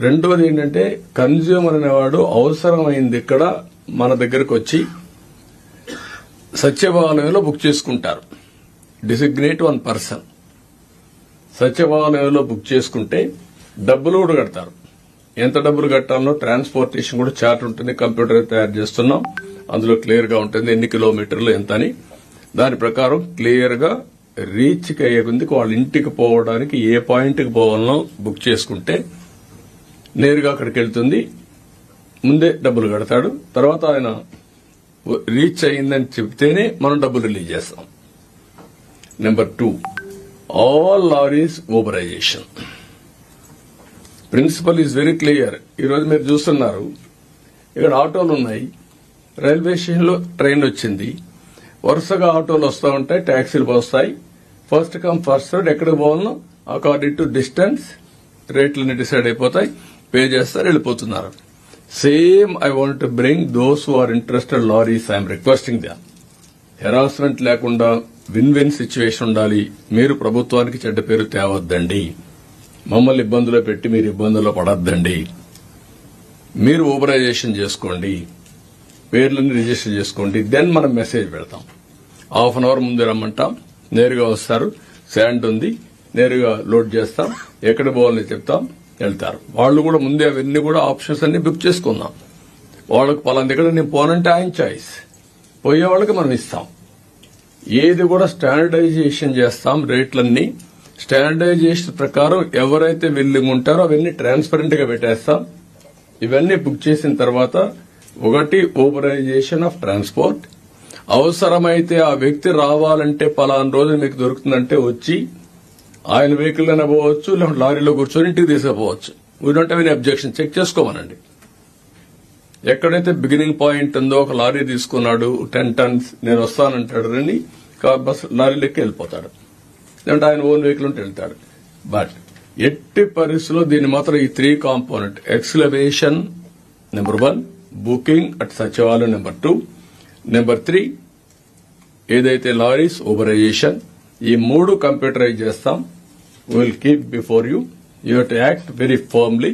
రెండోది ఏంటంటే కన్జ్యూమర్ అనేవాడు అవసరమైంది ఇక్కడ మన దగ్గరకు వచ్చి సచివాలయంలో బుక్ చేసుకుంటారు. డిసిగ్నేట్ వన్ పర్సన్ సచివాలయంలో బుక్ చేసుకుంటే డబ్బులు కూడా కడతారు. ఎంత డబ్బులు కట్టాలో ట్రాన్స్పోర్టేషన్ కూడా చార్ట్ ఉంటుంది. కంప్యూటర్ తయారు చేస్తున్నాం, అందులో క్లియర్ గా ఉంటుంది ఎన్ని కిలోమీటర్లు ఎంత అని. దాని ప్రకారం క్లియర్ గా రీచ్కి అయ్యే కొద్దికి వాళ్ళ ఇంటికి పోవడానికి ఏ పాయింట్కి పోవాలనో బుక్ చేసుకుంటే నేరుగా అక్కడికి వెళ్తుంది. ముందే డబ్బులు కడతాడు. తర్వాత ఆయన రీచ్ అయిందని చెప్తేనే మనం డబ్బులు రిలీజ్ చేస్తాం. Number 2, all lorries uberization. Principle is very clear. ఈరోజు మీరు చూస్తున్నారు, ఇక్కడ ఆటోలు ఉన్నాయి, రైల్వే స్టేషన్లో ట్రైన్ వచ్చింది, వరుసగా ఆటోలు వస్తూ ఉంటాయి, ట్యాక్సీలు వస్తాయి. ఫస్ట్ కమ్ ఫస్ట్ సర్వ్, ఎక్కడికి పోవాలనో అకార్డింగ్ టు డిస్టెన్స్ రేట్లన్నీ డిసైడ్ అయిపోతాయి, పే చేస్తారు, వెళ్ళిపోతున్నారు. Same I want to bring those who are interested lorries, I'm requesting them. Harassment లేకుండా విన్ విన్ సిచ్యువేషన్ ఉండాలి. మీరు ప్రభుత్వానికి చెడ్డ పేరు తేవద్దండి. మమ్మల్ని ఇబ్బందులో పెట్టి మీరు ఇబ్బందుల్లో పడద్దండి. మీరు ఊబరైజేషన్ చేసుకోండి, పేర్లన్నీ రిజిస్టర్ చేసుకోండి. దెన్ మనం మెసేజ్ పెడతాం. హాఫ్ అన్ అవర్ ముందు రమ్మంటాం, నేరుగా వస్తారు. శాండ్ ఉంది, నేరుగా లోడ్ చేస్తాం, ఎక్కడ పోవాలని చెప్తాం, వెళ్తారు. వాళ్ళు కూడా ముందే అవన్నీ కూడా ఆప్షన్స్ అన్ని బుక్ చేసుకుందాం. వాళ్ళకి పలానా దగ్గర నేను పోనంటే ఆయన చాయిస్, పోయే వాళ్ళకి మనం ఇస్తాం. ఏది కూడా స్టాండర్డైజేషన్ చేస్తాం. రేట్లన్నీ స్టాండర్డైజేషన్ ప్రకారం ఎవరైతే విల్లింగ్ ఉంటారో అవన్నీ ట్రాన్స్పరెంట్ గా పెట్టేస్తాం. ఇవన్నీ బుక్ చేసిన తర్వాత ఒకటి ఊబరైజేషన్ ఆఫ్ ట్రాన్స్పోర్ట్. అవసరమైతే ఆ వ్యక్తి రావాలంటే పలానా రోజు మీకు దొరుకుతుందంటే వచ్చి ఆయన వెహికల్ అయినా పోవచ్చు, లేకపోతే లారీలో కూర్చొని ఇంటికి తీసుకుపోవచ్చు. We don't have any objection. Check చేసుకోమనండి. ఎక్కడైతే బిగినింగ్ పాయింట్ ఉందో, ఒక లారీ తీసుకున్నాడు 10 tons, నేను వస్తానంటాడు అని బస్ లారీలోకి వెళ్ళిపోతాడు, లేదంటే ఆయన ఓన్ వెహికల్ ఉంటే వెళ్తాడు. బట్ ఎట్టి పరిస్థితుల్లో దీన్ని మాత్రం ఈ 3 component exclamation number 1, booking at Sachivalayam number 2, number 3 ఏదైతే లారీస్ ఊబరైజేషన్, ఈ 3 కంప్యూటరైజ్ చేస్తాం. Will keep before you. You have to act very firmly.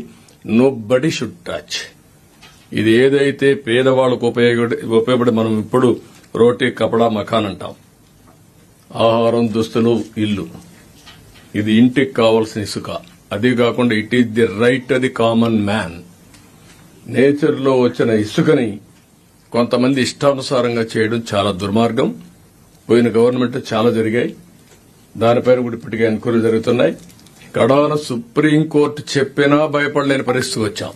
Nobody should touch. ఇది ఏదైతే పేదవాళ్లకు ఉపయోగపడి మనం ఇప్పుడు రోటీ, కపడా, మకాన్ అంటాం. ఆహారం, దుస్తులు, ఇల్లు, ఇది ఇంటికి కావాల్సిన ఇసుక. అది కాకుండా it is the right of the common man. Nature లో వచ్చిన ఇసుకని కొంతమంది ఇష్టానుసారంగా చేయడం చాలా దుర్మార్గం. పోయిన గవర్నమెంట్ చాలా జరిగాయి. దానిపైన కూడా ఇప్పటికే ఎంక్వైరీ జరుగుతున్నాయి. కడాన సుప్రీంకోర్టు చెప్పినా భయపడలేని పరిస్థితికి వచ్చాం.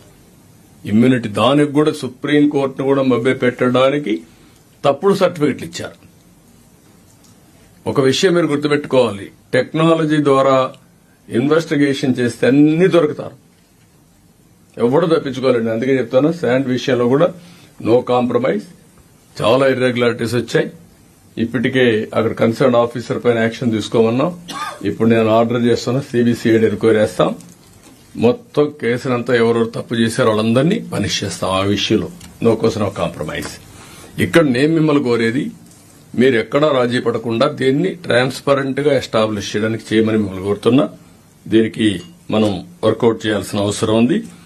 ఇమ్యూనిటీ, దానికి కూడా సుప్రీంకోర్టును కూడా మభ్య పెట్టడానికి తప్పుడు సర్టిఫికెట్లు ఇచ్చారు. ఒక విషయం మీరు గుర్తుపెట్టుకోవాలి, టెక్నాలజీ ద్వారా ఇన్వెస్టిగేషన్ చేస్తే అన్ని దొరుకుతారు, ఎవడు తప్పించుకోవాలండి. అందుకే చెప్తాను, శాండ్ విషయంలో కూడా నో కాంప్రమైజ్. చాలా ఇర్రెగ్యులారిటీస్ వచ్చాయి. ఇప్పటికే అక్కడ కన్సర్న్ ఆఫీసర్ పైన యాక్షన్ తీసుకోమన్నాం. ఇప్పుడు నేను ఆర్డర్ చేస్తున్నా, సిబిసిఐడి ఎంక్వైరీ చేస్తాం. మొత్తం కేసునంతా ఎవరెవరు తప్పు చేశారో వాళ్ళందరినీ పనిష్ చేస్తాం. ఆ విషయంలో నో కోసం నో కాంప్రమైజ్. ఇక్కడ నేను మిమ్మల్ని కోరేది, మీరు ఎక్కడా రాజీ పడకుండా దీన్ని ట్రాన్స్పరెంట్ గా ఎస్టాబ్లిష్ చేయడానికి చేయమని మిమ్మల్ని కోరుతున్నా. దీనికి మనం వర్కౌట్ చేయాల్సిన అవసరం ఉంది.